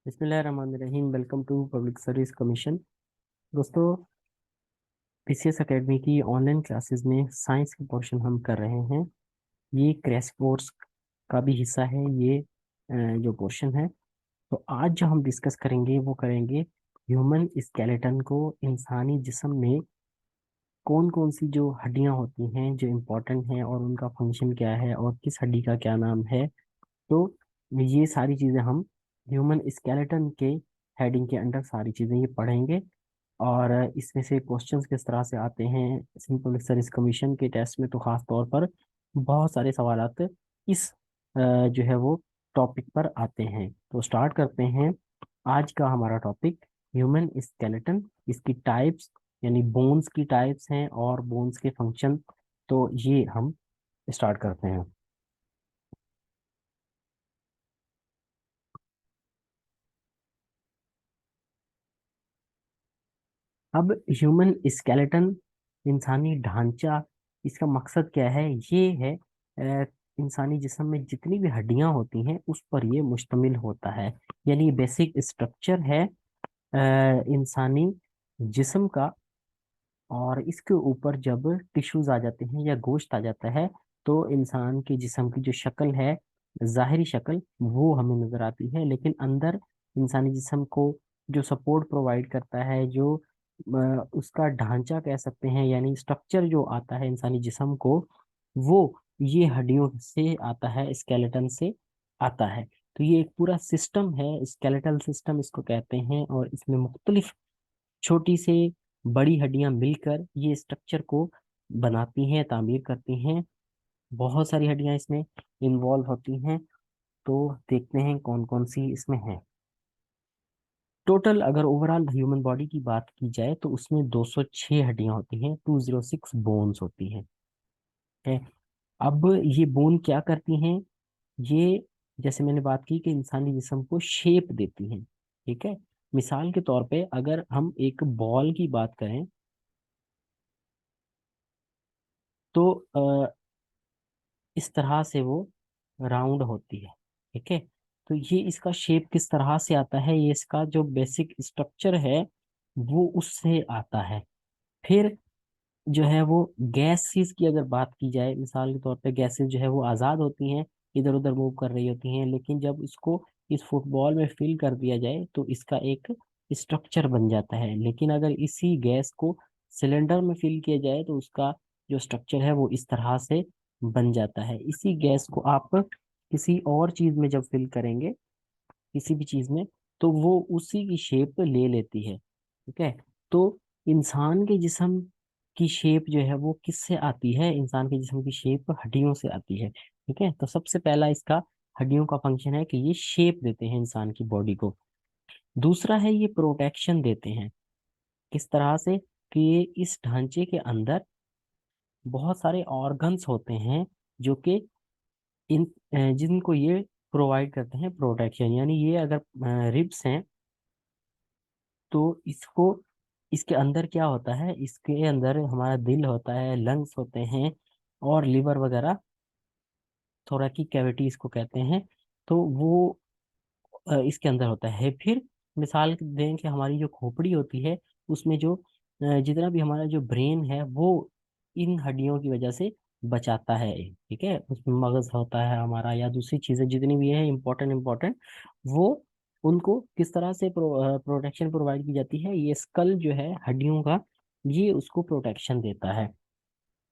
बिस्मिल्लाहिर्रहमानिर्रहीम। Welcome to public service commission. दोस्तों, PCS academy की ऑनलाइन क्लासेस में साइंस के पोर्शन हम कर रहे हैं। ये क्रैश कोर्स का भी हिस्सा है ये जो पोर्शन है। तो आज जो हम डिस्कस करेंगे वो करेंगे ह्यूमन स्केलेटन को। इंसानी जिस्म में कौन कौन सी जो हड्डियां होती हैं जो इम्पोर्टेंट हैं और उनका फंक्शन क्या है और किस हड्डी का क्या नाम है। तो ये सारी चीज़ें हम ह्यूमन स्केलेटन के हेडिंग के अंडर सारी चीज़ें ये पढ़ेंगे। और इसमें से क्वेश्चंस किस तरह से आते हैं सिंपल सर्विस कमीशन के टेस्ट में, तो खास तौर पर बहुत सारे सवालात इस जो है वो टॉपिक पर आते हैं। तो स्टार्ट करते हैं। आज का हमारा टॉपिक ह्यूमन स्केलेटन, इसकी टाइप्स यानी बोन्स की टाइप्स हैं और बोन्स के फंक्शन। तो ये हम स्टार्ट करते हैं। अब ह्यूमन स्केलेटन, इंसानी ढांचा, इसका मकसद क्या है? ये है इंसानी जिस्म में जितनी भी हड्डियां होती हैं उस पर ये मुश्तमिल होता है। यानी बेसिक स्ट्रक्चर है इंसानी जिस्म का। और इसके ऊपर जब टिश्यूज आ जाते हैं या गोश्त आ जाता है तो इंसान के जिस्म की जो शक्ल है, जाहिरी शक्ल, वो हमें नजर आती है। लेकिन अंदर इंसानी जिस्म को जो सपोर्ट प्रोवाइड करता है, जो उसका ढांचा कह सकते हैं, यानी स्ट्रक्चर जो आता है इंसानी जिस्म को, वो ये हड्डियों से आता है, स्केलेटन से आता है। तो ये एक पूरा सिस्टम है, स्केलेटल सिस्टम इसको कहते हैं। और इसमें मुख्तलिफ छोटी से बड़ी हड्डियां मिलकर ये स्ट्रक्चर को बनाती हैं, तामीर करती हैं। बहुत सारी हड्डियां इसमें इन्वॉल्व होती हैं। तो देखते हैं कौन कौन सी इसमें है। टोटल अगर ओवरऑल ह्यूमन बॉडी की बात की जाए तो उसमें 206 हड्डियां होती हैं, 206 बोन्स होती हैं। है। अब ये बोन क्या करती हैं? ये, जैसे मैंने बात की कि इंसानी जिस्म को शेप देती हैं। ठीक है। मिसाल के तौर पे अगर हम एक बॉल की बात करें तो इस तरह से वो राउंड होती है। ठीक है। तो ये इसका शेप किस तरह से आता है, ये इसका जो बेसिक स्ट्रक्चर है वो उससे आता है। फिर जो है वो गैसेस की अगर बात की जाए, मिसाल के तौर पे गैसेस जो है वो आज़ाद होती हैं, इधर उधर मूव कर रही होती हैं। लेकिन जब इसको इस फुटबॉल में फिल कर दिया जाए तो इसका एक स्ट्रक्चर बन जाता है। लेकिन अगर इसी गैस को सिलेंडर में फिल किया जाए तो उसका जो स्ट्रक्चर है वो इस तरह से बन जाता है। इसी गैस को आप किसी और चीज में जब फिल करेंगे, किसी भी चीज में, तो वो उसी की शेप ले लेती है। ठीक है। तो इंसान के जिस्म की शेप जो है वो किससे आती है? इंसान के जिस्म की शेप हड्डियों से आती है। ठीक है। तो सबसे पहला इसका हड्डियों का फंक्शन है कि ये शेप देते हैं इंसान की बॉडी को। दूसरा है ये प्रोटेक्शन देते हैं। किस तरह से? कि ये इस ढांचे के अंदर बहुत सारे ऑर्गन्स होते हैं जो कि इन जिनको ये प्रोवाइड करते हैं प्रोटेक्शन। यानी ये अगर रिब्स हैं तो इसको, इसके अंदर क्या होता है, इसके अंदर हमारा दिल होता है, लंग्स होते हैं और लिवर वगैरह, थोरैकिक कैविटी इसको कहते हैं। तो वो इसके अंदर होता है। फिर मिसाल दें कि हमारी जो खोपड़ी होती है उसमें जो जितना भी हमारा जो ब्रेन है वो इन हड्डियों की वजह से बचाता है। ठीक है। उसमें मगज होता है हमारा या दूसरी चीजें जितनी भी है इम्पोर्टेंट इम्पोर्टेंट, वो उनको किस तरह से प्रोटेक्शन प्रोवाइड की जाती है? ये स्कल जो है हड्डियों का, ये उसको प्रोटेक्शन देता है।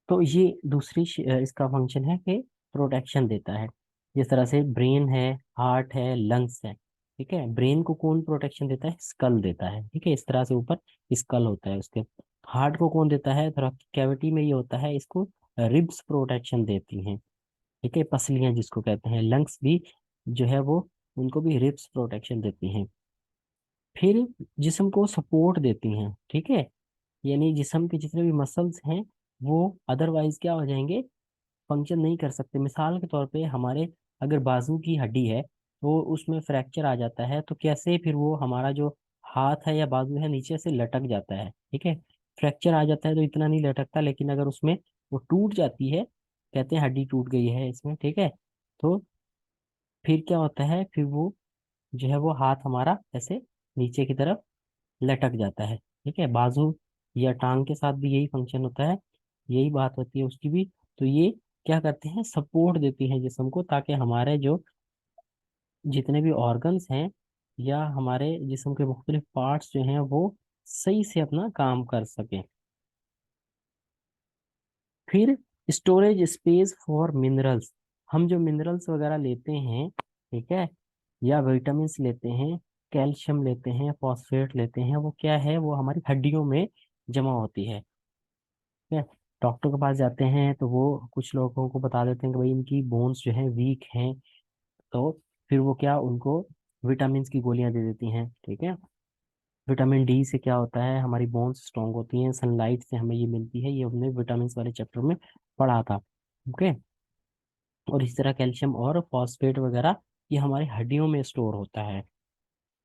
तो ये दूसरी इसका फंक्शन है कि प्रोटेक्शन देता है। जिस तरह से ब्रेन है, हार्ट है, लंग्स है। ठीक है। ब्रेन को कौन प्रोटेक्शन देता है? स्कल देता है। ठीक है। इस तरह से ऊपर स्कल होता है उसके। हार्ट को कौन देता है? थोड़ा कैविटी में ये होता है, इसको रिब्स प्रोटेक्शन देती हैं। ठीक है। पसलियां जिसको कहते हैं। लंग्स भी जो है वो, उनको भी रिब्स प्रोटेक्शन देती हैं। फिर जिस्म को सपोर्ट देती हैं। ठीक है। यानी जिस्म के जितने भी मसल्स हैं वो अदरवाइज क्या हो जाएंगे, फंक्शन नहीं कर सकते। मिसाल के तौर पे हमारे अगर बाजू की हड्डी है तो उसमें फ्रैक्चर आ जाता है तो कैसे फिर वो हमारा जो हाथ है या बाजू है नीचे से लटक जाता है। ठीक है। फ्रैक्चर आ जाता है तो इतना नहीं लटकता, लेकिन अगर उसमें वो टूट जाती है, कहते हैं हड्डी टूट गई है इसमें। ठीक है। तो फिर क्या होता है, फिर वो जो है वो हाथ हमारा ऐसे नीचे की तरफ लटक जाता है। ठीक है, बाजू या टांग के साथ भी यही फंक्शन होता है, यही बात होती है उसकी भी। तो ये क्या करते हैं, सपोर्ट देती हैं जिस्म को, ताकि हमारे जो जितने भी ऑर्गन्स हैं या हमारे जिस्म के मुख्तलिफ पार्ट्स जो हैं वो सही से अपना काम कर सकें। फिर स्टोरेज स्पेस फॉर मिनरल्स, हम जो मिनरल्स वगैरह लेते हैं, ठीक है, या विटामिन्स लेते हैं, कैल्शियम लेते हैं, फॉस्फेट लेते हैं, वो क्या है, वो हमारी हड्डियों में जमा होती है। ठीक है, डॉक्टर के पास जाते हैं तो वो कुछ लोगों को बता देते हैं कि भाई इनकी बोन्स जो है वीक हैं, तो फिर वो क्या उनको विटामिन की गोलियां दे देती हैं। ठीक है, विटामिन डी से क्या होता है, हमारी बोन्स स्ट्रांग होती हैं, सनलाइट से हमें ये मिलती है, ये हमने विटामिन वाले चैप्टर में पढ़ा था। ओके, और इसी तरह कैल्शियम और फॉस्फेट वगैरह ये हमारी हड्डियों में स्टोर होता है।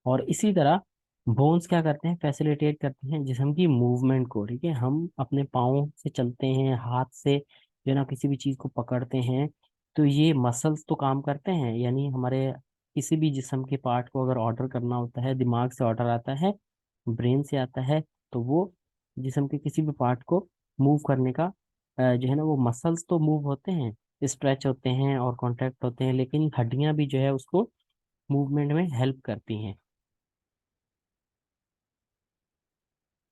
और इसी तरह बोन्स क्या करते हैं, फैसिलिटेट करते हैं जिस्म की मूवमेंट को। ठीक है, हम अपने पाँव से चलते हैं, हाथ से जो है ना किसी भी चीज़ को पकड़ते हैं, तो ये मसल्स तो काम करते हैं, यानी हमारे किसी भी जिस्म के पार्ट को अगर ऑर्डर करना होता है, दिमाग से ऑर्डर आता है, ब्रेन से आता है, तो वो जिस्म के किसी भी पार्ट को मूव करने का जो है ना वो मसल्स तो मूव होते हैं, स्ट्रेच होते हैं और कॉन्ट्रैक्ट होते हैं, लेकिन हड्डियां भी जो है उसको मूवमेंट में हेल्प करती हैं।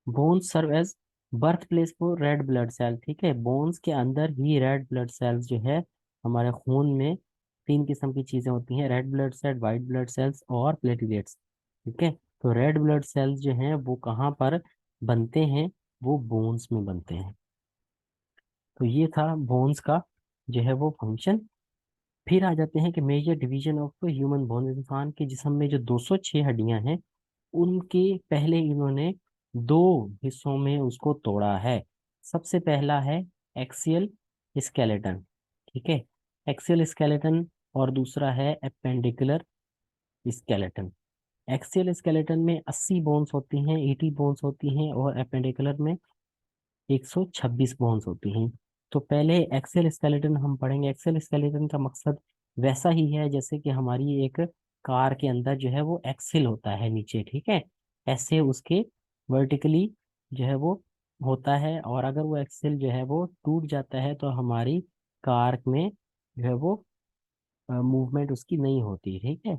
Bones serve as birth place for red blood cell. ठीक है, बोन्स के अंदर ही रेड ब्लड सेल्स जो है, हमारे खून में तीन किस्म की चीजें होती हैं, red blood cell, white blood cells और प्लेटलेट्स। ठीक है, तो रेड ब्लड सेल्स जो हैं वो कहाँ पर बनते हैं, वो बोन्स में बनते हैं। तो ये था बोन्स का जो है वो फंक्शन। फिर आ जाते हैं कि major division of human bone, इंसान के जिस्म में जो 206 हड्डियां हैं, उनके पहले इन्होंने दो हिस्सों में उसको तोड़ा है। सबसे पहला है एक्सियल स्केलेटन। ठीक है, एक्सियल स्केलेटन, और दूसरा है एपेंडिकुलर स्केलेटन। एक्सियल स्केलेटन में 80 बोन्स होती हैं, 80 बोन्स होती हैं, और एपेंडिकुलर में 126 बोन्स होती हैं। तो पहले एक्सेल स्केलेटन हम पढ़ेंगे। एक्सेल स्केलेटन का मकसद वैसा ही है जैसे कि हमारी एक कार के अंदर जो है वो एक्सेल होता है नीचे। ठीक है, ऐसे उसके वर्टिकली जो है वो होता है, और अगर वो एक्सेल जो है वो टूट जाता है तो हमारी कार में जो है वो मूवमेंट उसकी नहीं होती। ठीक है,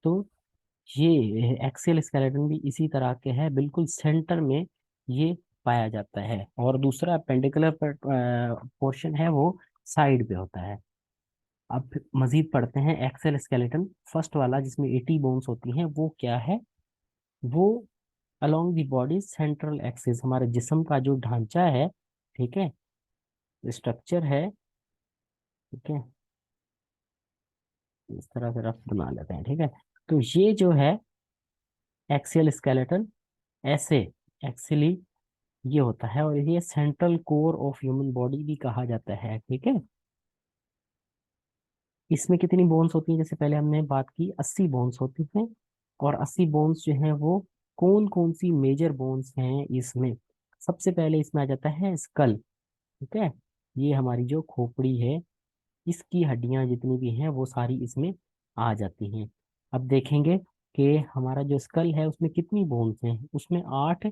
तो ये एक्सेल स्केलेटन भी इसी तरह के है, बिल्कुल सेंटर में ये पाया जाता है, और दूसरा पेंडिकुलर पोर्शन है वो साइड पे होता है। अब मजीद पढ़ते हैं एक्सेल स्केलेटन। फर्स्ट वाला जिसमें 80 बोन्स होती हैं वो क्या है, वो along the body central axis, हमारे जिस्म का जो ढांचा है, ठीक है, स्ट्रक्चर है, ठीक है, इस तरह से रफ बना लेते हैं। ठीक है, तो ये जो है एक्सियल स्केलेटन ऐसे एक्चुअली ये होता है, और ये central core of human body भी कहा जाता है। ठीक है, इसमें कितनी बोन्स होती हैं, जैसे पहले हमने बात की 80 बोन्स होती हैं, और 80 बोन्स जो हैं वो कौन कौन सी मेजर बोन्स हैं इसमें। सबसे पहले इसमें आ जाता है स्कल। ठीक है, ये हमारी जो खोपड़ी है, इसकी हड्डियां जितनी भी हैं वो सारी इसमें आ जाती हैं। अब देखेंगे कि हमारा जो स्कल है उसमें कितनी बोन्स हैं, उसमें 8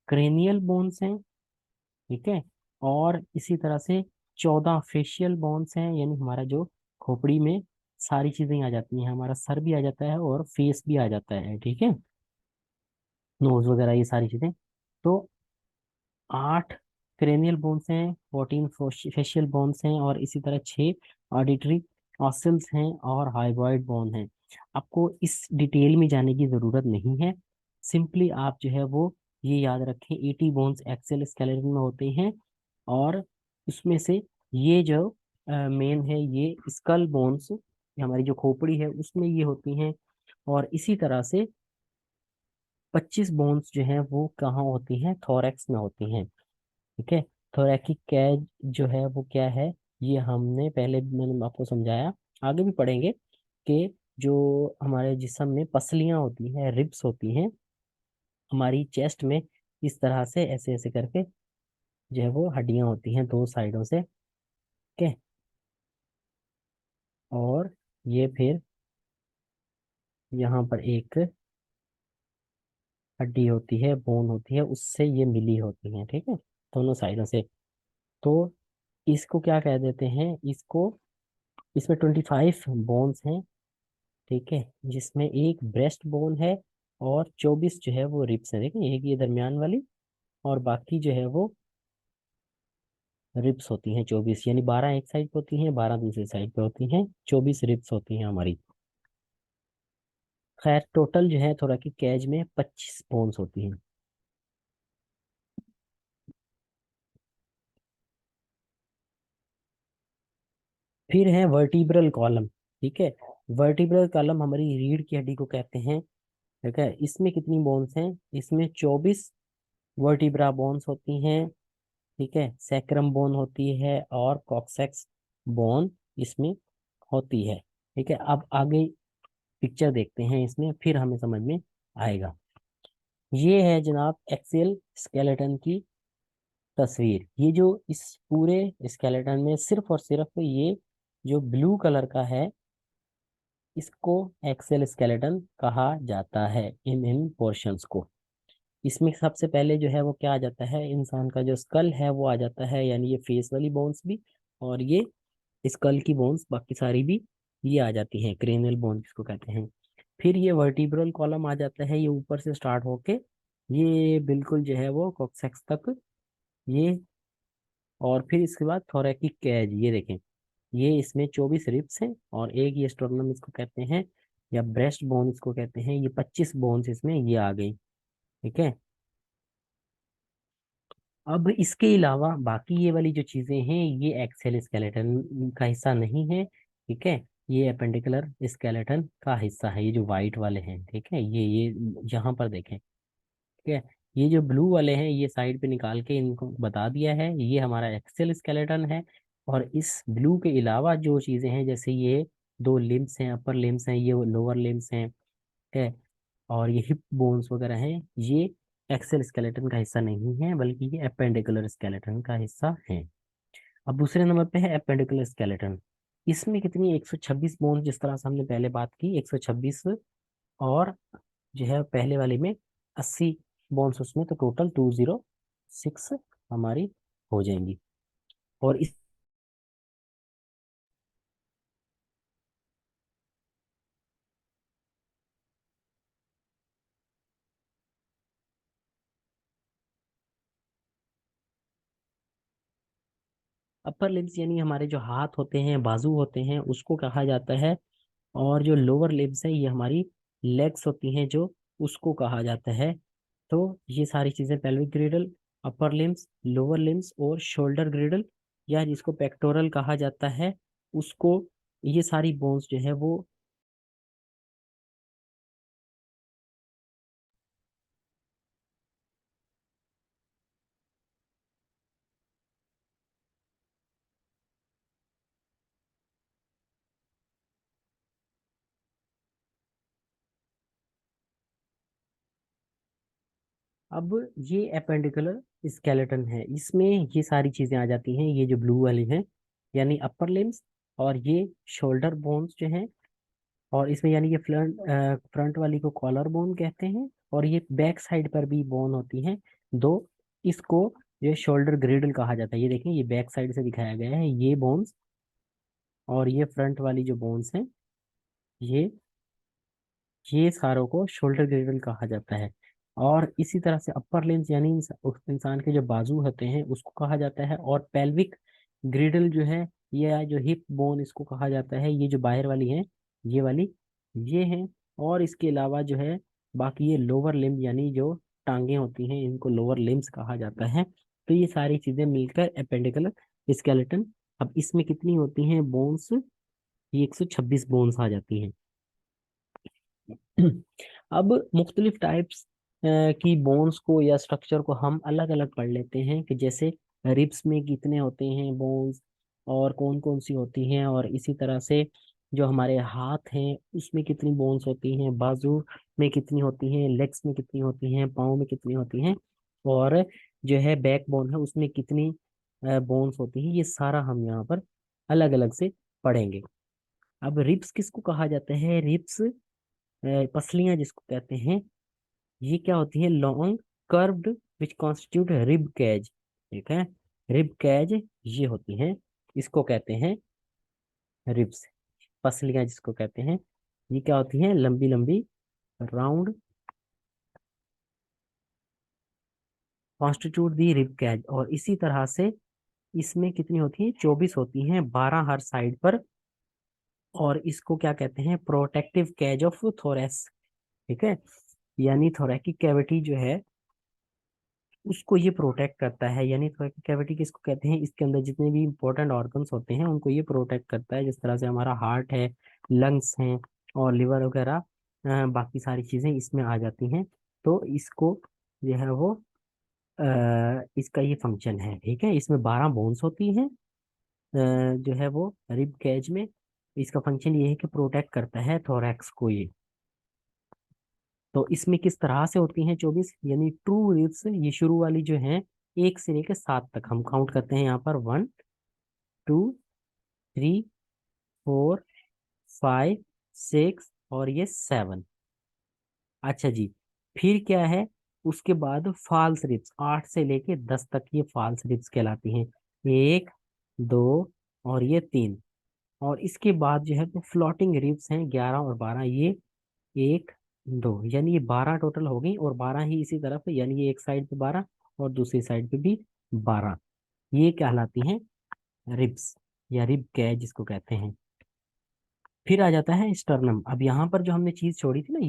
क्रेनियल बोन्स हैं। ठीक है, और इसी तरह से 14 फेशियल बोन्स हैं, यानी हमारा जो खोपड़ी में सारी चीजें आ जाती हैं, हमारा सर भी आ जाता है और फेस भी आ जाता है। ठीक है, नोज वगैरह ये सारी चीजें। तो 8 क्रेनियल बोन्स हैं, 14 फेशियल बोन्स हैं, और इसी तरह 6 ऑडिटरी ऑसिल्स हैं और हाइबॉइड बोन हैं। आपको इस डिटेल में जाने की जरूरत नहीं है, सिंपली आप जो है वो ये याद रखें 80 बोन्स एक्सेल स्केलेटन में होते हैं, और उसमें से ये जो मेन है ये स्कल बोन्स, हमारी जो खोपड़ी है उसमें ये होती हैं, और इसी तरह से 25 बोन्स जो हैं वो कहाँ होती हैं, थोरैक्स में होती हैं। ठीक है, थोरैकिक कैज जो है वो क्या है, ये हमने पहले भी मैंने आपको समझाया, आगे भी पढ़ेंगे कि जो हमारे जिस्म में पसलियां होती हैं, रिब्स होती हैं हमारी चेस्ट में, इस तरह से ऐसे ऐसे करके जो है वो हड्डियां होती हैं दो साइडों से। ठीक है, और ये फिर यहाँ पर एक हड्डी होती है, बोन होती है, उससे ये मिली होती है, ठीक है, दोनों साइडों से। तो इसको क्या कह देते हैं, इसको, इसमें 25 बोन्स हैं, ठीक है, जिसमें एक ब्रेस्ट बोन है और 24 जो है वो रिब्स है, देखिए एक ये दरमियान वाली, और बाकी जो है वो रिब्स होती हैं 24, यानी 12 एक साइड पे होती हैं, 12 दूसरी साइड पे होती हैं, 24 रिब्स होती हैं हमारी। खैर टोटल जो है थोड़ा की कैज में 25 बोन्स होती हैं। फिर है वर्टिब्रल कॉलम, ठीक है। वर्टिब्रल कॉलम हमारी रीढ़ की हड्डी को कहते हैं, ठीक है। इसमें कितनी बोन्स हैं, इसमें 24 वर्टिब्रा बोन्स होती हैं, ठीक है, सैक्रम बोन होती है और कॉक्सेक्स बोन इसमें होती है, ठीक है। अब आगे पिक्चर देखते हैं इसमें, फिर हमें समझ में आएगा। ये है जनाब एक्सियल स्केलेटन की तस्वीर। ये जो इस पूरे स्केलेटन में सिर्फ और सिर्फ ये जो ब्लू कलर का है, इसको एक्सेल स्केलेटन कहा जाता है, इन पोर्शंस को। इसमें सबसे पहले जो है वो क्या आ जाता है, इंसान का जो स्कल है वो आ जाता है, यानी ये फेस वाली बोन्स भी, और ये स्कल की बोन्स बाकी सारी भी ये आ जाती हैं, क्रेनियल बोन जिसको कहते हैं। फिर ये वर्टिब्रल कॉलम आ जाता है, ये ऊपर से स्टार्ट होके ये बिल्कुल जो है वो कॉक्सेक्स तक ये, और फिर इसके बाद थोरैकिक कैज, ये देखें, ये इसमें 24 रिब्स हैं और एक ये स्टर्नम इसको कहते हैं, या ब्रेस्ट बोन इसको कहते हैं, ये 25 बोन्स इसमें ये आ गई, ठीक है। अब इसके अलावा बाकी ये वाली जो चीजें हैं ये एक्सेल स्केलेटन का हिस्सा नहीं है, ठीक है, ये अपेंडिकुलर स्केलेटन का हिस्सा है, ये जो वाइट वाले हैं, ठीक है, ये यहाँ पर देखें, ठीक है। ये जो ब्लू वाले हैं ये साइड पे निकाल के इनको बता दिया है, ये हमारा एक्सेल स्केलेटन है। और इस ब्लू के अलावा जो चीजें हैं, जैसे ये दो लिम्स हैं, अपर लिम्स हैं, ये लोअर लिम्स हैं, ठीक है, और ये हिप बोन्स वगैरह हैं, ये एक्सेल स्केलेटन का हिस्सा नहीं है, बल्कि ये एपेंडिकुलर स्केलेटन का हिस्सा है। अब दूसरे नंबर पे है एपेंडिकुलर स्केलेटन। इसमें कितनी 126 बोन्स, जिस तरह से हमने पहले बात की 126, और जो है पहले वाले में 80 बोन्स उसमें, तो टोटल 206 हमारी हो जाएंगी। और इस अपर लिम्स यानी हमारे जो हाथ होते हैं, बाजू होते हैं, उसको कहा जाता है। और जो लोअर लिम्स है ये हमारी लेग्स होती हैं जो, उसको कहा जाता है। तो ये सारी चीजें pelvic ग्रिडल, upper limbs, lower limbs और शोल्डर ग्रिडल, या जिसको पेक्टोरल कहा जाता है, उसको, ये सारी बोन्स जो है वो। अब ये अपेंडिकुलर स्केलेटन है, इसमें ये सारी चीजें आ जाती हैं, ये जो ब्लू वाली हैं यानी अपर लिम्स, और ये शोल्डर बोन्स जो हैं, और इसमें यानी ये फ्रंट वाली को कॉलर बोन कहते हैं, और ये बैक साइड पर भी बोन होती हैं दो, इसको ये शोल्डर ग्रिडल कहा जाता है। ये देखें, ये बैक साइड से दिखाया गया है ये बोन्स, और ये फ्रंट वाली जो बोन्स हैं, ये ये सारों को शोल्डर ग्रिडल कहा जाता है। और इसी तरह से अपर लिम्स यानी उस इंसान के जो बाजू होते हैं उसको कहा जाता है। और पेल्विक ग्रिडल जो है, ये जो हिप बोन इसको कहा जाता है, ये जो बाहर वाली है ये वाली, ये है। और इसके अलावा जो है बाकी ये लोअर लिम्ब यानी जो टांगे होती हैं इनको लोअर लिम्स कहा जाता है। तो ये सारी चीजें मिलकर एपेंडिकुलर स्केलेटन। अब इसमें कितनी होती हैं बोन्स, ये 126 बोन्स आ जाती हैं। अब मुख्तलिफ टाइप्स की बोन्स को या स्ट्रक्चर को हम अलग अलग पढ़ लेते हैं, कि जैसे रिब्स में कितने होते हैं बोन्स, और कौन कौन सी होती हैं, और इसी तरह से जो हमारे हाथ हैं उसमें कितनी बोन्स होती हैं, बाजू में कितनी होती हैं, लेग्स में कितनी होती हैं, पाँव में कितनी होती हैं, और जो है बैक बोन है उसमें कितनी बोन्स होती हैं, ये सारा हम यहाँ पर अलग अलग से पढ़ेंगे। अब रिब्स किसको कहा जाता है, रिब्स पसलियां जिसको कहते हैं, ये क्या होती है, long curved which constitute rib cage. ठीक है, रिब कैज ये होती हैं, इसको कहते हैं रिब्स। पसलियां जिसको कहते हैं, ये क्या होती हैं, लंबी लंबी राउंड कॉन्स्टिट्यूट दी रिब कैज। और इसी तरह से इसमें कितनी होती है, 24 होती हैं, 12 हर साइड पर। और इसको क्या कहते हैं, प्रोटेक्टिव कैज ऑफ थोरेस। ठीक है, यानी थोरैकिक कैविटी जो है उसको ये प्रोटेक्ट करता है। यानी थोरैकिक कैविटी किसको कहते हैं, इसके अंदर जितने भी इंपॉर्टेंट ऑर्गन्स होते हैं उनको ये प्रोटेक्ट करता है, जिस तरह से हमारा हार्ट है, लंग्स हैं और लिवर वगैरह, बाकी सारी चीजें इसमें आ जाती हैं। तो इसको जो है वो इसका ये फंक्शन है। ठीक है, इसमें 12 बोन्स होती हैं, जो है वो रिब कैज में। इसका फंक्शन ये है कि प्रोटेक्ट करता है थोरैक्स को ये। तो इसमें किस तरह से होती हैं 24, यानी ट्रू रिब्स, ये शुरू वाली जो है 1 से लेकर 7 तक हम काउंट करते हैं यहाँ पर, 1 2 3 4 5 6 और ये 7। अच्छा जी, फिर क्या है, उसके बाद फॉल्स रिब्स 8 से लेके 10 तक ये फॉल्स रिब्स कहलाती हैं, 1 2 और ये 3। और इसके बाद जो है तो फ्लोटिंग रिब्स हैं 11 और 12, ये 1 2, यानी ये 12 टोटल हो गई, और 12 ही इसी तरफ है, यानी ये एक साइड पे 12 और दूसरी साइड पे भी 12। ये कहलाती हैं रिब्स या रिब कैज जिसको कहते हैं। फिर आ जाता है स्टर्नम। अब यहाँ पर जो हमने चीज छोड़ी थी ना,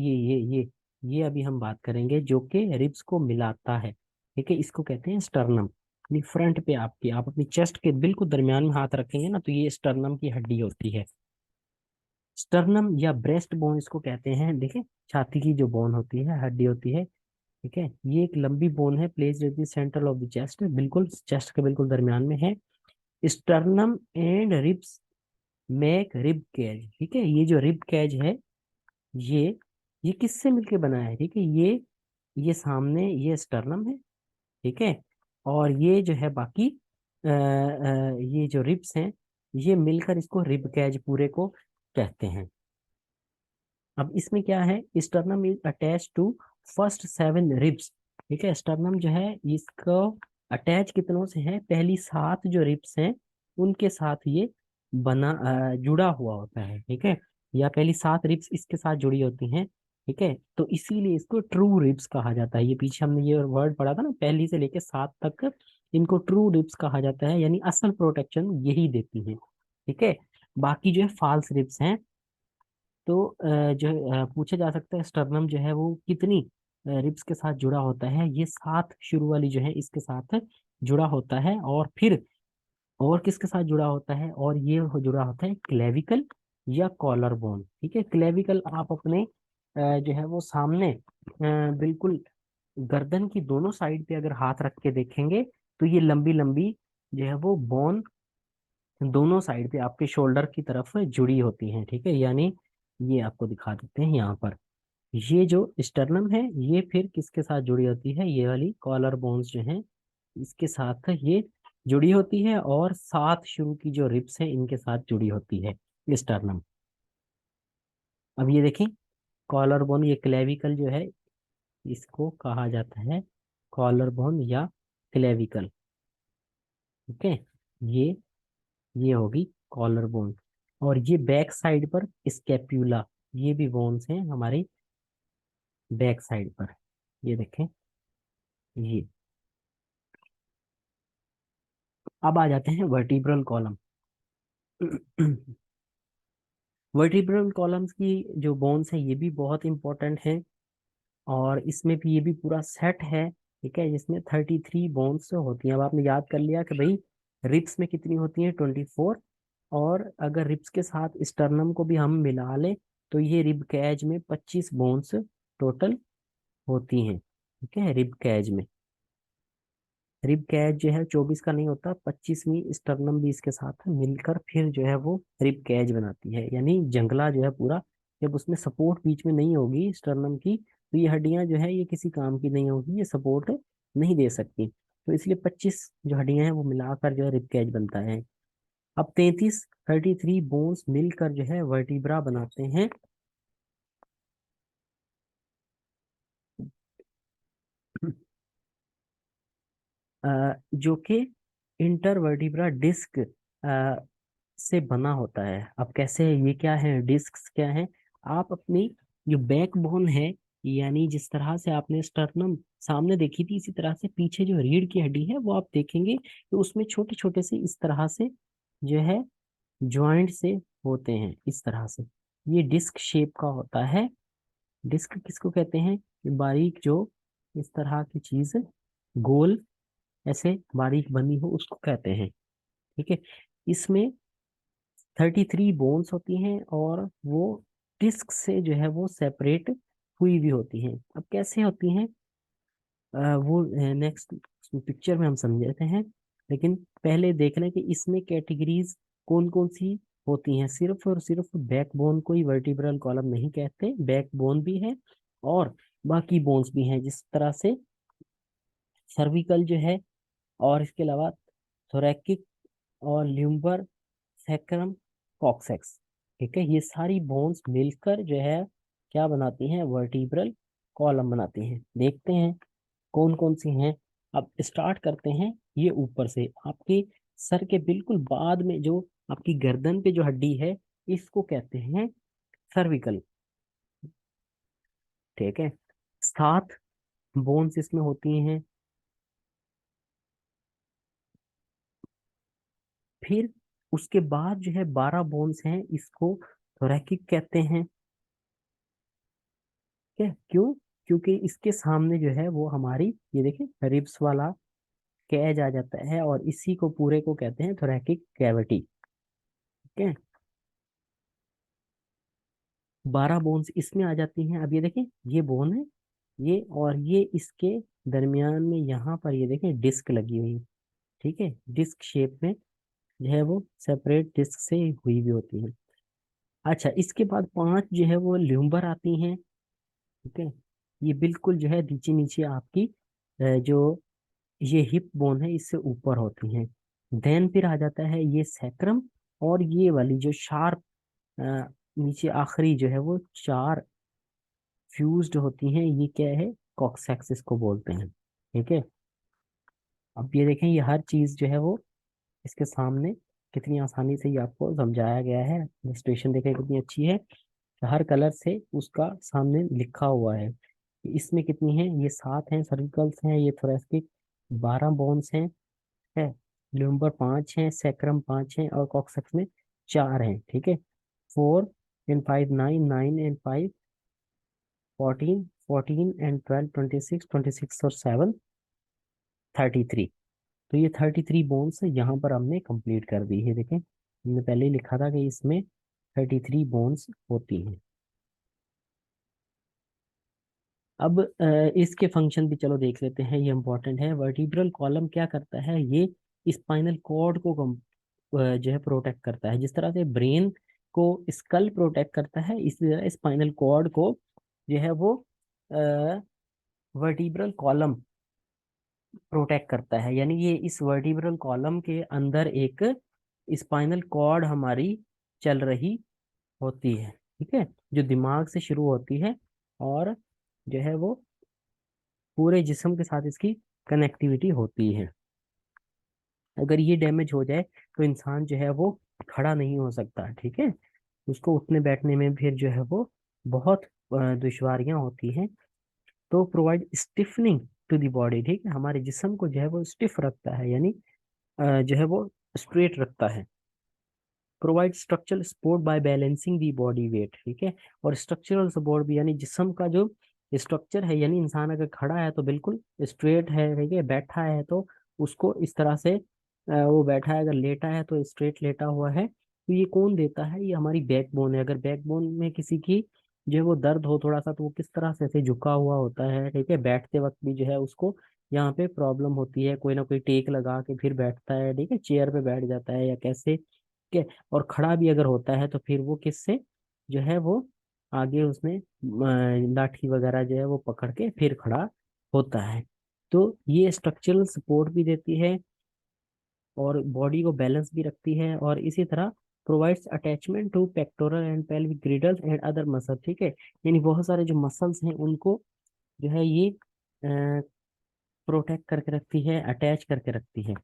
ये अभी हम बात करेंगे जो कि रिब्स को मिलाता है। ठीक है, इसको कहते हैं स्टर्नम। फ्रंट पे आपकी, आप अपनी चेस्ट के बिल्कुल दरमियान में हाथ रखेंगे ना, तो ये स्टर्नम की हड्डी होती है। स्टर्नम या ब्रेस्ट बोन इसको कहते हैं। देखिए, छाती की जो बोन होती है, हड्डी होती है। ठीक है, ये एक लंबी बोन है, placed at the centre of the chest, बिल्कुल चेस्ट के बिल्कुल दरमियान में है। Sternum and ribs make rib cage. ठीक है, ये जो रिब कैज है, ये ये किससे मिलके बना है, ठीक है, ये सामने ये स्टर्नम है। ठीक है, और ये जो है बाकी ये जो रिब्स हैं, ये मिलकर इसको रिब कैज पूरे को कहते हैं। अब इसमें क्या है, sternum is attach to first 7 ribs. ठीक है, स्टर्नम जो है इसको अटैच कितनों से है, पहली 7 जो रिब्स हैं उनके साथ ये जुड़ा हुआ होता है। ठीक है, या पहली 7 रिब्स इसके साथ जुड़ी होती हैं। ठीक है, तो इसीलिए इसको ट्रू रिब्स कहा जाता है। ये पीछे हमने ये वर्ड पढ़ा था ना, पहली से लेके 7 तक, इनको ट्रू रिब्स कहा जाता है, यानी असल प्रोटेक्शन यही देती है। ठीक है, बाकी जो है फॉल्स रिब्स हैं। तो पूछा जा सकता है स्टर्नम जो है वो कितनी रिब्स के साथ जुड़ा होता है, ये 7 शुरू वाली जो है इसके साथ जुड़ा होता है। और फिर और किसके साथ जुड़ा होता है, और ये जुड़ा होता है क्लेविकल या कॉलर बोन। ठीक है, क्लेविकल आप अपने जो है वो सामने बिल्कुल गर्दन की दोनों साइड पे अगर हाथ रख के देखेंगे, तो ये लंबी लंबी जो है वो बोन दोनों साइड पे आपके शोल्डर की तरफ जुड़ी होती हैं। ठीक है, यानी ये आपको दिखा देते हैं यहाँ पर, ये जो स्टर्नम है ये फिर किसके साथ जुड़ी होती है, ये वाली कॉलर बोन्स जो हैं इसके साथ ये जुड़ी होती है, और 7 शुरू की जो रिब्स है इनके साथ जुड़ी होती है स्टर्नम। अब ये देखें, कॉलर बोन, ये क्लेविकल जो है इसको कहा जाता है कॉलर बोन या क्लेविकल। ठीक है, ये ये होगी कॉलर बोन। और ये बैक साइड पर स्कैप्यूला, ये भी बोन्स हैं हमारे बैक साइड पर। ये देखें, ये। अब आ जाते हैं वर्टिब्रल कॉलम। वर्टिब्रल कॉलम्स की जो बोन्स हैं ये भी बहुत इंपॉर्टेंट है, और इसमें भी ये भी पूरा सेट है। ठीक है, जिसमें 33 बोन्स होती हैं। अब आपने याद कर लिया कि भाई रिब्स में कितनी होती हैं, 24। और अगर रिब्स के साथ स्टर्नम को भी हम मिला लें, तो ये रिब कैज में 25 बोन्स टोटल होती हैं। ठीक है, रिब कैज में, रिब कैज जो है 24 का नहीं होता, 25वीं स्टर्नम भी इसके साथ मिलकर फिर जो है वो रिब कैज बनाती है। यानी जंगला जो है पूरा, जब उसमें सपोर्ट बीच में नहीं होगी स्टर्नम की, तो ये हड्डियां जो है ये किसी काम की नहीं होगी, ये सपोर्ट नहीं दे सकती। तो इसलिए 25 जो हड्डियां हैं वो मिलाकर जो है रिब कैज बनता है। अब 33 बोन्स मिलकर जो है वर्टिब्रा बनाते हैं। जो कि इंटरवर्टिब्रा डिस्क से बना होता है। अब कैसे है, ये क्या है, डिस्क क्या है, आप अपनी जो बैकबोन है, यानी जिस तरह से आपने स्टर्नम सामने देखी थी, इसी तरह से पीछे जो रीढ़ की हड्डी है वो आप देखेंगे कि उसमें छोटे छोटे से इस तरह से जो है ज्वाइंट से होते हैं, इस तरह से। ये डिस्क शेप का होता है। डिस्क किसको कहते हैं, ये बारीक जो इस तरह की चीज गोल ऐसे बारीक बनी हो उसको कहते हैं। ठीक है, इसमें 33 बोन्स होती हैं और वो डिस्क से जो है वो सेपरेट हुई भी होती हैं। अब कैसे होती हैं, वो नेक्स्ट पिक्चर में हम समझते हैं। लेकिन पहले देख लें कि इसमें कैटेगरीज कौन कौन सी होती हैं। सिर्फ और सिर्फ बैकबोन को ही वर्टिब्रल कॉलम नहीं कहते, बैकबोन भी है और बाकी बोन्स भी हैं, जिस तरह से सर्विकल जो है, और इसके अलावा थोरैकिक और ल्यूम्बर, सैक्रम, कॉक्सेक्स। ठीक है, ये सारी बोन्स मिलकर जो है क्या बनाती हैं, वर्टिब्रल कॉलम बनाती हैं। देखते हैं कौन कौन सी हैं। अब स्टार्ट करते हैं ये ऊपर से, आपके सर के बिल्कुल बाद में जो आपकी गर्दन पे जो हड्डी है, इसको कहते हैं सर्विकल। ठीक है, 7 बोन्स इसमें होती हैं। फिर उसके बाद जो है 12 बोन्स हैं, इसको थोरैकिक कहते हैं। ठीक है, क्यों, क्योंकि इसके सामने जो है वो हमारी ये देखिए रिब्स वाला कैज आ जाता है और इसी को पूरे को कहते हैं थोरैकिक कैविटी। ठीक है, 12 बोन्स इसमें आ जाती हैं। अब ये देखें, ये बोन है, ये और ये इसके दरमियान में यहाँ पर ये देखें डिस्क लगी हुई है। ठीक है, डिस्क शेप में जो है वो सेपरेट डिस्क से हुई भी होती है। अच्छा, इसके बाद 5 जो है वो ल्यूम्बर आती हैं। ठीक है, ये बिल्कुल जो है नीचे नीचे आपकी जो ये हिप बोन है इससे ऊपर होती हैं। देन फिर आ जाता है ये सैक्रम, और ये वाली जो शार्प नीचे आखिरी जो है वो 4 फ्यूज्ड होती हैं, ये क्या है, कॉक्सैक्सिस को बोलते हैं। ठीक है, अब ये देखें, ये हर चीज जो है वो इसके सामने कितनी आसानी से ये आपको समझाया गया है। इलस्ट्रेशन देखें कितनी अच्छी है, हर कलर से उसका सामने लिखा हुआ है। इसमें कितनी है, ये 7 हैं, सर्विकल्स हैं, ये थोरेसिक 12 बोन्स हैं, है ल्यूम्बर 5 हैं, सैक्रम 5 हैं और कॉक्सैक्स में 4 हैं। ठीक है, 4 and 5 9, 9 and 5 14, 14 and 12 26, 26 और 7 33। तो ये 33 बोन्स यहाँ पर हमने कंप्लीट कर दी है। देखें, हमने पहले ही लिखा था कि इसमें 33 बोन्स होती हैं। अब इसके फंक्शन भी चलो देख लेते हैं, ये इंपॉर्टेंट है। वर्टिब्रल कॉलम क्या करता है, ये स्पाइनल कॉर्ड को जो है प्रोटेक्ट करता है। जिस तरह से ब्रेन को स्कल प्रोटेक्ट करता है, इसी तरह स्पाइनल कॉर्ड को जो है वो वर्टिब्रल कॉलम प्रोटेक्ट करता है। यानी ये इस वर्टिब्रल कॉलम के अंदर एक स्पाइनल कॉर्ड हमारी चल रही होती है। ठीक है, जो दिमाग से शुरू होती है और जो है वो पूरे जिस्म के साथ इसकी कनेक्टिविटी होती है। अगर ये डैमेज हो जाए तो इंसान जो है वो खड़ा नहीं हो सकता। ठीक है, उसको उठने बैठने में फिर जो है वो बहुत दुश्वारियां होती हैं। तो provide stiffening to the body, ठीक है, हमारे जिस्म को जो है वो स्टिफ रखता है, यानी जो है वो स्ट्रेट रखता है। Provide structural support bye balancing the body weight. ठीक है, और स्ट्रक्चरल सपोर्ट भी, यानी जिस्म का जो स्ट्रक्चर है, यानी इंसान अगर खड़ा है तो बिल्कुल स्ट्रेट है, ठीक है, बैठा है तो उसको इस तरह से वो बैठा है, अगर लेटा है तो स्ट्रेट लेटा हुआ है। तो ये कौन देता है, ये हमारी बैकबोन है। अगर बैकबोन में किसी की जो है वो दर्द हो थोड़ा सा, तो वो किस तरह से ऐसे झुका हुआ होता है। ठीक है, बैठते वक्त भी जो है उसको यहाँ पे प्रॉब्लम होती है, कोई ना कोई टेक लगा के फिर बैठता है। ठीक है, चेयर पे बैठ जाता है या कैसे के। और खड़ा भी अगर होता है तो फिर वो किससे जो है वो आगे उसमें लाठी वगैरह जो है वो पकड़ के फिर खड़ा होता है। तो ये स्ट्रक्चरल सपोर्ट भी देती है और बॉडी को बैलेंस भी रखती है, और इसी तरह provides attachment to pectoral and pelvic girdles and other muscle. ठीक है, यानी बहुत सारे जो मसल्स हैं उनको जो है ये प्रोटेक्ट करके रखती है, अटैच करके रखती है।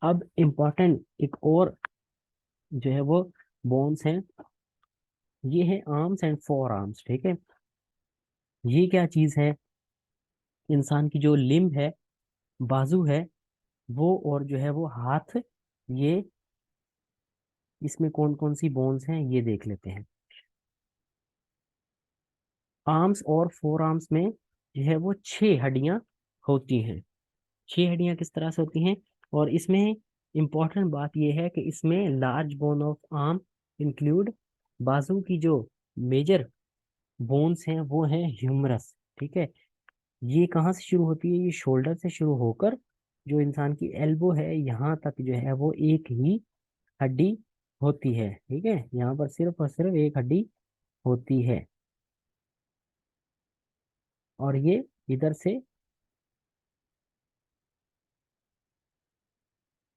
अब इम्पोर्टेंट एक और जो है वो बोन्स हैं, ये है आर्म्स एंड फोर आर्म्स। ठीक है, ये क्या चीज है, इंसान की जो लिम्ब है, बाजू है वो, और जो है वो हाथ, ये इसमें कौन कौन सी बोन्स हैं ये देख लेते हैं। आर्म्स और फोर आर्म्स में जो है वो 6 हड्डियां होती हैं। 6 हड्डियां किस तरह से होती हैं, और इसमें इंपॉर्टेंट बात यह है कि इसमें large bone of arm include, बाजू की जो मेजर बोन्स हैं वो हैं ह्यूमरस। ठीक है, ये कहाँ से शुरू होती है, ये शोल्डर से शुरू होकर जो इंसान की एल्बो है यहाँ तक जो है वो एक ही हड्डी होती है। ठीक है, यहाँ पर सिर्फ और सिर्फ एक हड्डी होती है, और ये इधर से,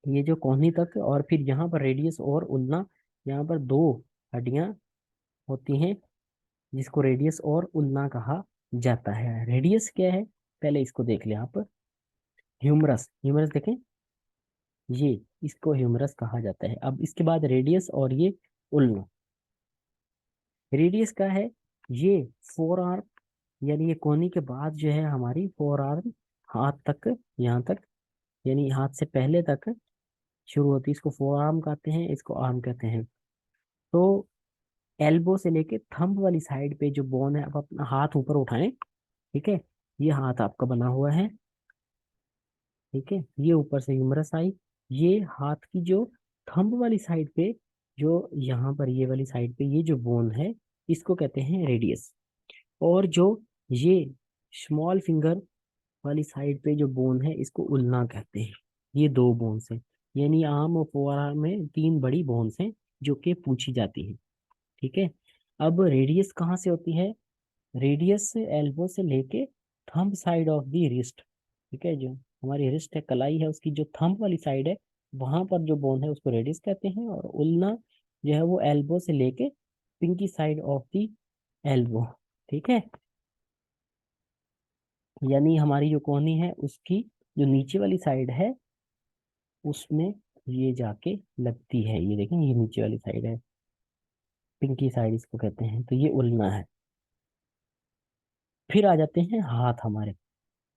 ये जो कोहनी तक, और फिर यहाँ पर रेडियस और उल्ना, यहाँ पर 2 हड्डियां होती हैं जिसको रेडियस और उल्ना कहा जाता है। रेडियस क्या है, पहले इसको देख ले आप। ह्यूमरस, ह्यूमरस देखें, ये इसको ह्यूमरस कहा जाता है। अब इसके बाद रेडियस और ये उल्ना। रेडियस का है ये फोर आर्म, यानी ये कोहनी के बाद जो है हमारी फोर आर्म हाथ तक, यहाँ तक, यानी हाथ से पहले तक शुरू होती है, इसको फोर आर्म कहते हैं, इसको आर्म कहते हैं। तो एल्बो से लेके थंब वाली साइड पे जो बोन है, आप अपना हाथ ऊपर उठाएं। ठीक है, ये हाथ आपका बना हुआ है। ठीक है, ये ऊपर से ह्यूमरस आई, ये हाथ की जो थंब वाली साइड पे, जो यहाँ पर ये वाली साइड पे ये जो बोन है, इसको कहते हैं रेडियस। और जो ये स्मॉल फिंगर वाली साइड पे जो बोन है, इसको उल्ना कहते हैं। ये 2 बोन्स हैं, यानी आर्म और फोर आर्म में 3 बड़ी बोन्स हैं जो कि पूछी जाती है। ठीक है, अब रेडियस कहाँ से होती है, रेडियस से एल्बो से लेके thumb side of the wrist. ठीक है, जो हमारी रिस्ट है, कलाई है, उसकी जो थंब वाली साइड है, वहां पर जो बोन है उसको रेडियस कहते हैं। और उल्ना जो है वो एल्बो से लेके pinky side of the elbow. ठीक है, यानी हमारी जो कोहनी है उसकी जो नीचे वाली साइड है उसमें ये जाके लगती है, ये देखें, ये नीचे वाली साइड है, पिंकी साइड इसको कहते हैं, तो ये उल्ना है। फिर आ जाते हैं हाथ हमारे।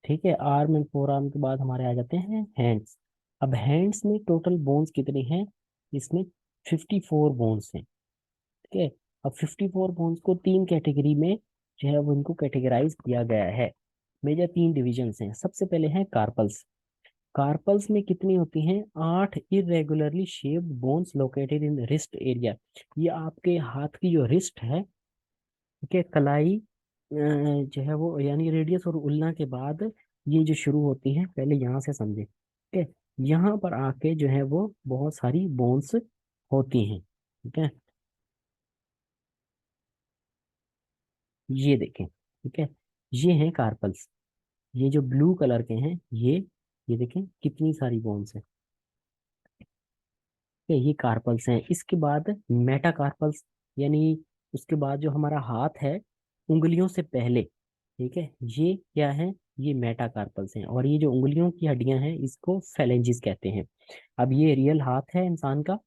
ठीक है, आर्म एंड फोर आर्म के बाद हमारे आ जाते हैं हैंड्स। अब हैंड्स में टोटल बोन्स कितने हैं, इसमें 54 बोन्स हैं। ठीक है, अब 54 बोन्स को 3 कैटेगरी में जो है वो इनको कैटेगराइज किया गया है। मेजर 3 डिविजन्स हैं। सबसे पहले हैं कार्पल्स। कार्पल्स में कितनी होती हैं, 8 irregularly shaped bones located in wrist area. ये आपके हाथ की जो रिस्ट है, ठीक है, कलाई जो है वो, यानी रेडियस और उल्ना के बाद ये जो शुरू होती है, पहले यहाँ से समझे। ठीक है, यहाँ पर आके जो है वो बहुत सारी बोन्स होती हैं। ठीक है, ये देखें। ठीक है, ये हैं कार्पल्स, ये जो ब्लू कलर के हैं, ये देखें कितनी सारी बोन्स हैं। ठीक है, ये कार्पल्स हैं। इसके बाद मेटा कार्पल्स, यानी उसके बाद जो हमारा हाथ है उंगलियों से पहले। ठीक है, ये क्या है, ये मेटाकार्पल्स हैं। और ये जो उंगलियों की हड्डियां हैं इसको फेलेंजिस कहते हैं। अब ये रियल हाथ है इंसान का,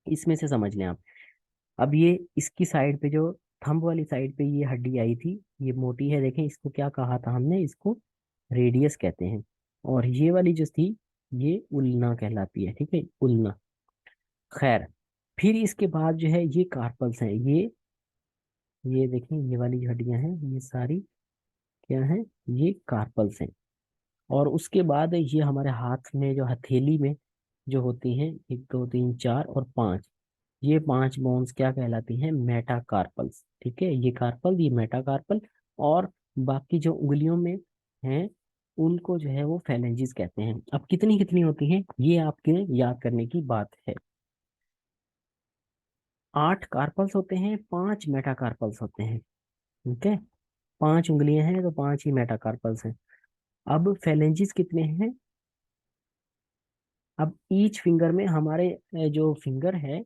इसमें से समझ लें आप। अब ये इसकी साइड पे जो थंब वाली साइड पे ये हड्डी आई थी, ये मोटी है, देखें, इसको क्या कहा था हमने, इसको रेडियस कहते हैं। और ये वाली जो थी, ये उल्ना कहलाती है। ठीक है, उल्ना। खैर, फिर इसके बाद जो है ये कार्पल्स हैं, ये देखें, ये वाली जो हड्डियां हैं ये सारी क्या हैं, ये कार्पल्स हैं। और उसके बाद ये हमारे हाथ में जो हथेली में जो होती हैं, 1 2 3 4 और 5, ये 5 बोन्स क्या कहलाती हैं, मेटाकार्पल्स। ठीक है, ये कार्पल, ये मेटाकार्पल। और बाकी जो उंगलियों में हैं उनको जो है वो फेलेंजिस कहते हैं। अब कितनी कितनी होती हैं ये आपके याद करने की बात है। 8 कार्पल्स होते हैं, 5 मेटाकार्पल्स होते हैं। ठीक है, 5 उंगलियां हैं तो 5 ही मेटाकार्पल्स हैं। अब फेलेंजिस कितने हैं, अब ईच फिंगर में हमारे जो फिंगर है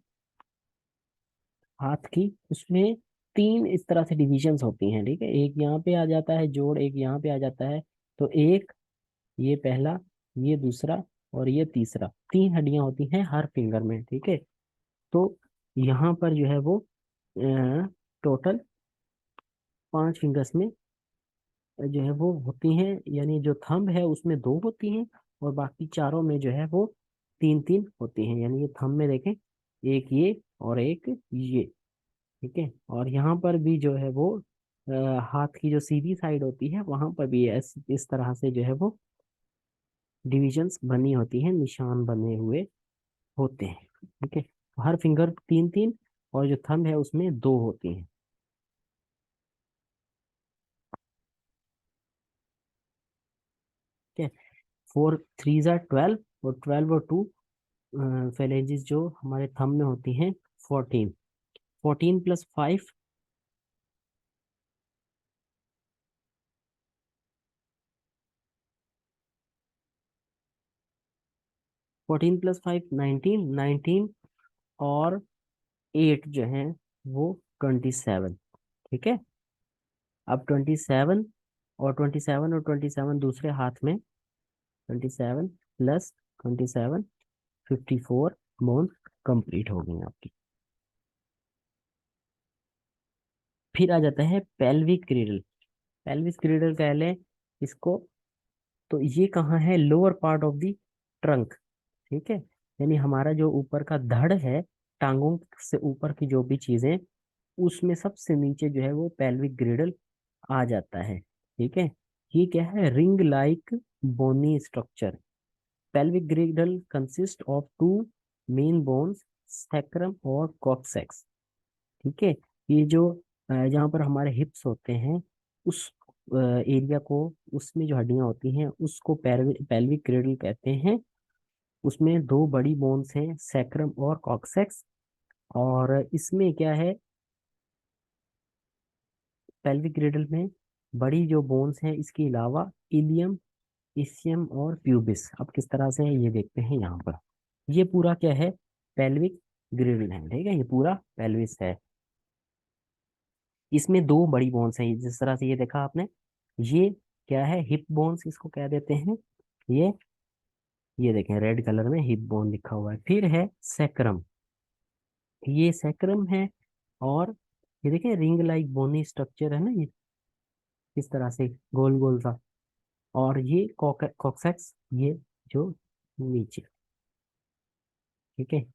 हाथ की, उसमें 3 इस तरह से डिविजन्स होती हैं। ठीक है, एक यहाँ पे आ जाता है जोड़, एक यहाँ पे आ जाता है, तो एक, ये पहला, ये दूसरा और ये तीसरा, 3 हड्डियां होती हैं हर फिंगर में, ठीक है। तो यहाँ पर जो है वो टोटल 5 फिंगर्स में जो है वो होती हैं, यानी जो थंब है उसमें 2 होती हैं और बाकी चारों में जो है वो 3 3 होती हैं। यानी ये थंब में देखें, एक ये और एक ये, ठीक है। और यहाँ पर भी जो है वो हाथ की जो सीधी साइड होती है वहां पर भी इस तरह से जो है वो डिविजन्स बनी होती हैं, निशान बने हुए होते हैं, ठीक है। हर फिंगर 3 3 और जो थंब है उसमें 2 होती हैं, ठीक है। 4 3 ज़ा 12 और 12 और 2 फेलेंजिस जो हमारे थंब में होती हैं 14। 14 + 5, 14 + 5 19, 19 और 8 जो है वो 27, ठीक है। अब 27 और 27 दूसरे हाथ में, 27 + 27, 54 बोन कंप्लीट हो गई आपकी। फिर आ जाता है पेल्विक क्रीडल। पेल्विक क्रीडल कह लें इसको, तो ये कहाँ है, lower part of the trunk, ठीक है। यानी हमारा जो ऊपर का धड़ है, टांगों से ऊपर की जो भी चीजें, उसमें सबसे नीचे जो है वो पेल्विक ग्रिडल आ जाता है, ठीक है। ये क्या है, ring like bony structure. Pelvic girdle consist of 2 main bones, sacrum और कॉक्सेक्स, ठीक है। ये जो जहाँ पर हमारे हिप्स होते हैं उस एरिया को, उसमें जो हड्डियां होती हैं उसको पेल्विक ग्रिडल कहते हैं। उसमें 2 बड़ी बोन्स हैं, सैक्रम और कॉक्सेक्स। और इसमें क्या है, पेल्विक ग्रिडल में बड़ी जो बोन्स हैं इसके अलावा इलियम, इसियम और प्यूबिस, अब किस तरह से है ये देखते हैं यहाँ पर। ये पूरा क्या है, पेल्विक ग्रिडल है, ठीक है। ये पूरा पेल्विस है। इसमें 2 बड़ी बोन्स हैं, जिस तरह से ये देखा आपने। ये क्या है, हिप बोन्स इसको कह देते हैं। ये ये देखें रेड कलर में हिप बोन लिखा हुआ है। फिर है सैक्रम, ये सैक्रम है। और ये देखें रिंग लाइक बोनी स्ट्रक्चर है ना, ये इस तरह से गोल गोल सा। और ये कॉक्सेक्स, ये जो नीचे, ठीक है।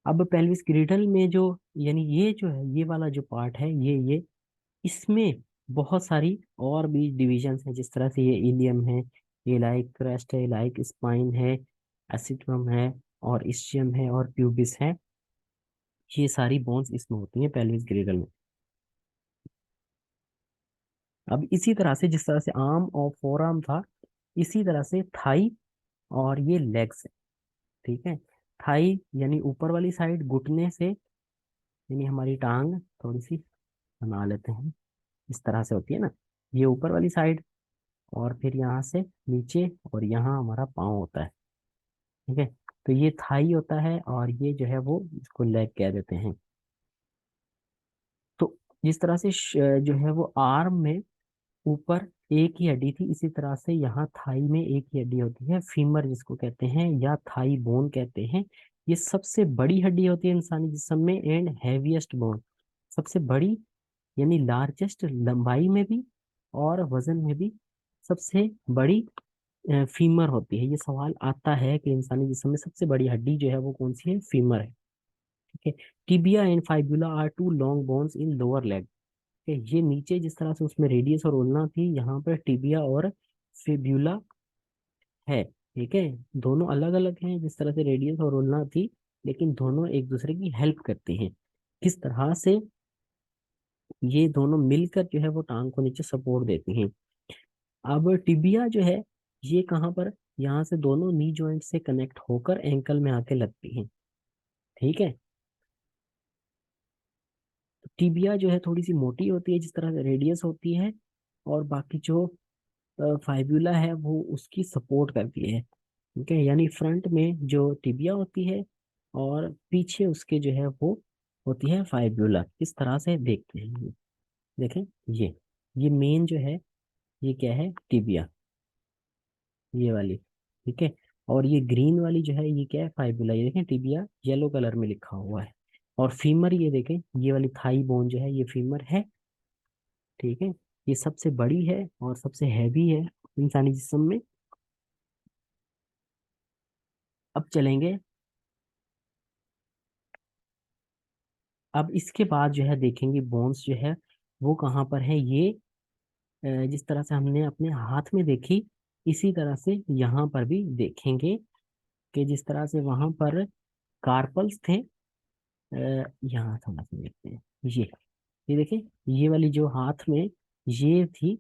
अब पेल्विस ग्रिडल में जो, यानी ये जो है ये वाला जो पार्ट है, ये इसमें बहुत सारी और भी डिविजन्स हैं, जिस तरह से ये इलियम है, ये लाइक क्रेस्ट है, लाइक स्पाइन है, एसिटम है और इस्चियम है और प्यूबिस है। ये सारी बोन्स इसमें होती हैं पेल्विस ग्रिडल में। अब इसी तरह से जिस तरह से आर्म और फोर आर्म था, इसी तरह से थाई और ये लेग्स है, ठीक है। थाई यानी ऊपर वाली साइड घुटने से, यानी हमारी टांग थोड़ी सी बना लेते हैं, इस तरह से होती है ना, ये ऊपर वाली साइड। और फिर यहाँ से नीचे और यहाँ हमारा पाँव होता है, ठीक है। तो ये थाई होता है और ये जो है वो इसको लेग कह देते हैं। तो जिस तरह से जो है वो आर्म में ऊपर एक ही हड्डी थी, इसी तरह से यहाँ थाई में एक ही हड्डी होती है, फीमर जिसको कहते हैं या थाई बोन कहते हैं। ये सबसे बड़ी हड्डी होती है इंसानी जिस्म में एंड हैवीएस्ट बोन, सबसे बड़ी, यानी लार्जेस्ट लंबाई में भी और वजन में भी सबसे बड़ी फीमर होती है। ये सवाल आता है कि इंसानी जिस्म में सबसे बड़ी हड्डी जो है वो कौन सी है, फीमर है, ठीक है। Tibia and fibula are 2 long bones in lower leg, ये नीचे जिस तरह से उसमें रेडियस और उल्ना थी, यहाँ पर टिबिया और फिब्यूला है, ठीक है। दोनों अलग अलग हैं, जिस तरह से रेडियस और उल्ना थी, लेकिन दोनों एक दूसरे की हेल्प करते हैं। किस तरह से, ये दोनों मिलकर जो है वो टांग को नीचे सपोर्ट देती हैं। अब टिबिया जो है ये कहाँ पर, यहाँ से दोनों नी जॉइंट से कनेक्ट होकर एंकल में आके लगती हैं, ठीक है। टिबिया जो है थोड़ी सी मोटी होती है, जिस तरह से रेडियस होती है, और बाकी जो फाइब्यूला है वो उसकी सपोर्ट करती है, ठीक है। यानी फ्रंट में जो टिबिया होती है और पीछे उसके जो है वो होती है फाइब्यूला। इस तरह से देखते हैं, देखें ये मेन जो है ये क्या है, टिबिया, ये वाली, ठीक है। और ये ग्रीन वाली जो है ये क्या है, फाइबुला, ये देखें टिबिया येलो कलर में लिखा हुआ है। और फीमर ये देखें, ये वाली थाई बोन जो है ये फीमर है, ठीक है। ये सबसे बड़ी है और सबसे हैवी है इंसानी जिस्म में। अब चलेंगे, अब इसके बाद जो है देखेंगे बोन्स जो है वो कहाँ पर है। ये जिस तरह से हमने अपने हाथ में देखी, इसी तरह से यहाँ पर भी देखेंगे, कि जिस तरह से वहां पर कार्पल्स थे, यहाँ थोड़ा सा देखते हैं। ये देखिए, ये वाली जो हाथ में ये थी,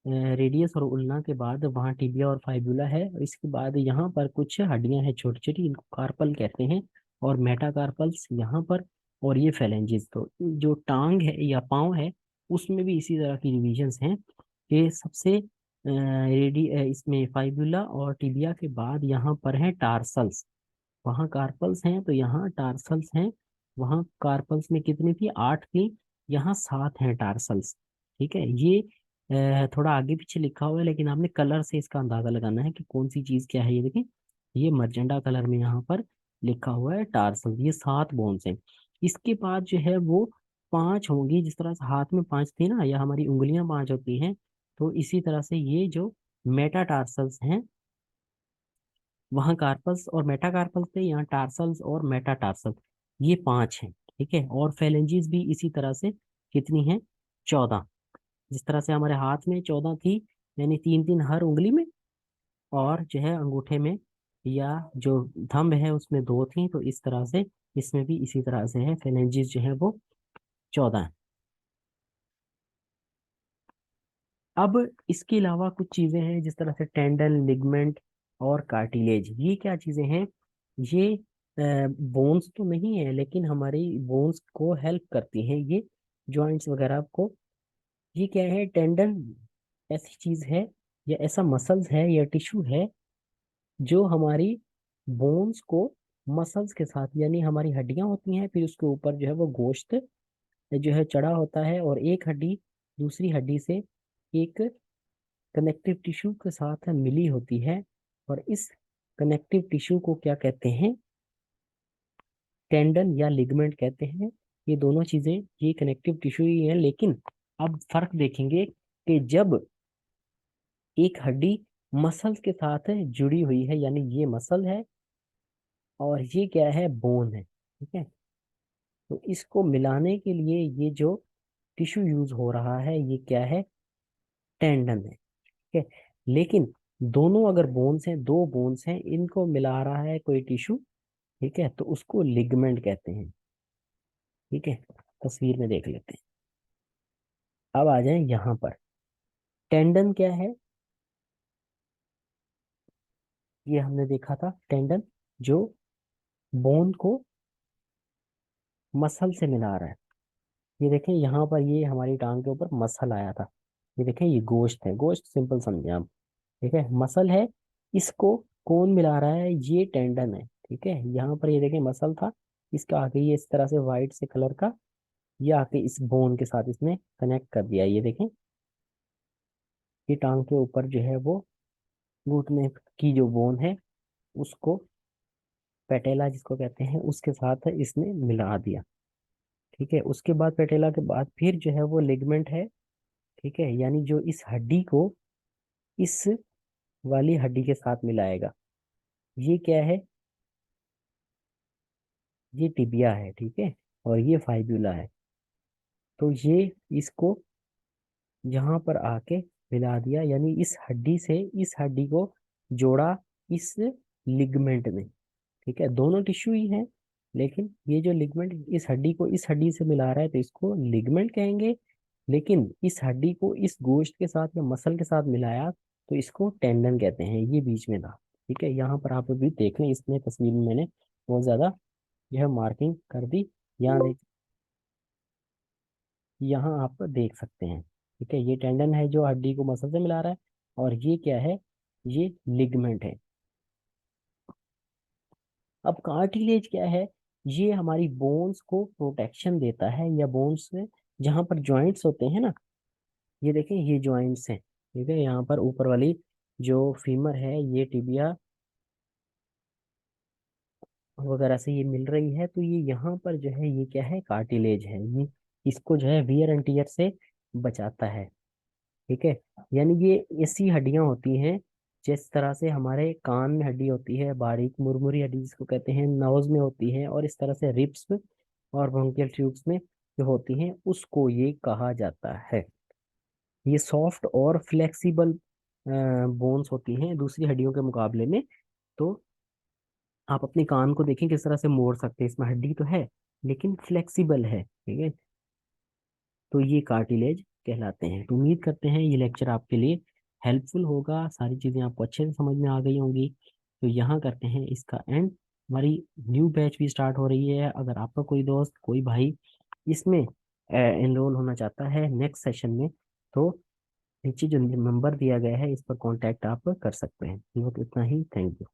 रेडियस और उल्ना के बाद वहाँ टिबिया और फाइबुला है, और इसके बाद यहाँ पर कुछ हड्डियां हैं छोटी छोटी, इनको कार्पल कहते हैं। और मेटाकार्पल्स यहाँ पर, और ये फेलेंजेस। तो जो टांग है या पाँव है, उसमें भी इसी तरह की डिविजन्स हैं, कि सबसे इसमें फाइबुला और टिबिया के बाद यहाँ पर है टार्सल्स। वहाँ कार्पल्स हैं तो यहाँ टार्सल्स हैं। वहाँ कार्पल्स में कितनी थी, 8 थी, यहाँ 7 हैं टार्सल्स, ठीक है। ये थोड़ा आगे पीछे लिखा हुआ है, लेकिन आपने कलर से इसका अंदाजा लगाना है कि कौन सी चीज क्या है। ये देखें, ये मर्जेंडा कलर में यहाँ पर लिखा हुआ है टार्सल। ये 7 बोन्स हैं। इसके बाद जो है वो 5 होंगी, जिस तरह से हाथ में 5 थी ना, या हमारी उंगलियां 5 होती हैं, तो इसी तरह से ये जो मेटाटार्सल्स हैं, वहाँ कार्पल्स और मेटाकार्पल्स थे, यहाँ टार्सल्स और मेटाटार्सल, ये 5 हैं, ठीक है। और फेलेंजीज भी इसी तरह से कितनी हैं, 14। जिस तरह से हमारे हाथ में 14 थी, यानी 3 3 हर उंगली में, और जो है अंगूठे में या जो थंब है उसमें 2 थी, तो इस तरह से इसमें भी इसी तरह से है, फेलेंजीज जो है वो 14 है। अब इसके अलावा कुछ चीजें हैं, जिस तरह से टेंडन, लिगमेंट और कार्टिलेज। ये क्या चीजें हैं, ये बोन्स तो नहीं है, लेकिन हमारी बोन्स को हेल्प करती हैं ये, जॉइंट्स वगैरह को। ये क्या है, टेंडन ऐसी चीज है, या ऐसा मसल्स है या टिश्यू है, जो हमारी बोन्स को मसल्स के साथ, यानी हमारी हड्डियां होती हैं, फिर उसके ऊपर जो है वो गोश्त जो है चढ़ा होता है, और एक हड्डी दूसरी हड्डी से एक कनेक्टिव टिश्यू के साथ मिली होती है। और इस कनेक्टिव टिश्यू को क्या कहते हैं, टेंडन या लिगमेंट कहते हैं। ये दोनों चीजें ये कनेक्टिव टिश्यू ही हैं, लेकिन अब फर्क देखेंगे कि जब एक हड्डी मसल के साथ जुड़ी हुई है, यानी ये मसल है और ये क्या है, बोन है, ठीक है। तो इसको मिलाने के लिए ये जो टिश्यू यूज हो रहा है, ये क्या है, टेंडन है, ठीक है। लेकिन दोनों अगर बोन्स हैं, दो बोन्स हैं, इनको मिला रहा है कोई टिश्यू, ठीक है, तो उसको लिगमेंट कहते हैं, ठीक है। तस्वीर में देख लेते हैं। अब आ जाए यहाँ पर, टेंडन क्या है, ये हमने देखा था टेंडन, जो बोन को मसल से मिला रहा है। ये देखें यहाँ पर, ये हमारी टांग के ऊपर मसल आया था, ये देखें ये गोश्त है, गोश्त सिंपल समझे आप, ठीक है, मसल है। इसको कौन मिला रहा है, ये टेंडन है, ठीक है। यहाँ पर ये देखें मसल था, इसका आके ये इस तरह से वाइट से कलर का, ये आके इस बोन के साथ इसने कनेक्ट कर दिया। ये देखें, ये टांग के ऊपर जो है वो घुटने की जो बोन है, उसको पेटेला जिसको कहते हैं, उसके साथ इसने मिला दिया, ठीक है। उसके बाद पेटेला के बाद फिर जो है वो लिगमेंट है, ठीक है, यानी जो इस हड्डी को इस वाली हड्डी के साथ मिलाएगा। ये क्या है, ये टिबिया है, ठीक है, और ये फाइब्यूला है। तो ये इसको यहाँ पर आके मिला दिया, यानी इस हड्डी से इस हड्डी को जोड़ा इस लिगमेंट में, ठीक है। दोनों टिश्यू ही हैं, लेकिन ये जो लिगमेंट इस हड्डी को इस हड्डी से मिला रहा है, तो इसको लिगमेंट कहेंगे। लेकिन इस हड्डी को इस गोश्त के साथ या मसल के साथ मिलाया, तो इसको टेंडन कहते हैं। ये बीच में था, ठीक है। यहाँ पर आप भी देख लें, इसमें तस्वीर में मैंने बहुत ज्यादा यह मार्किंग कर दी, यहाँ देख, यहाँ आप देख सकते हैं, ठीक है। ये टेंडन है जो हड्डी को मसल से मिला रहा है, और ये क्या है, ये लिगमेंट है। अब कार्टिलेज क्या है, ये हमारी बोन्स को प्रोटेक्शन देता है, या बोन्स में जहाँ पर जॉइंट्स होते हैं ना, ये देखें ये जॉइंट्स हैं, ठीक है, यहाँ पर ऊपर वाली जो फीमर है ये टिबिया वगैरह से ये मिल रही है, तो ये यहाँ पर जो है ये क्या है, कार्टिलेज है। ये इसको जो है वियर एंड टियर से बचाता है। ठीक है, यानी ये ऐसी हड्डियां होती हैं जिस तरह से हमारे कान में हड्डी होती है, बारीक मुरमुरी हड्डी जिसको कहते हैं, नोज में होती है, और इस तरह से रिब्स में और ब्रोंकियल ट्यूब्स में जो होती हैं, उसको ये कहा जाता है। ये सॉफ्ट और फ्लेक्सिबल बोन्स होती हैं दूसरी हड्डियों के मुकाबले में। तो आप अपने कान को देखें किस तरह से मोड़ सकते हैं, इसमें हड्डी तो है लेकिन फ्लेक्सिबल है। ठीक है, तो ये कार्टिलेज कहलाते हैं। तो उम्मीद करते हैं ये लेक्चर आपके लिए हेल्पफुल होगा, सारी चीज़ें आपको अच्छे से समझ में आ गई होंगी। तो यहाँ करते हैं इसका एंड। हमारी न्यू बैच भी स्टार्ट हो रही है, अगर आपका कोई दोस्त कोई भाई इसमें एनरोल होना चाहता है नेक्स्ट सेशन में, तो नीचे जो नंबर दिया गया है इस पर कांटेक्ट आप कर सकते हैं। तो इतना ही, थैंक यू।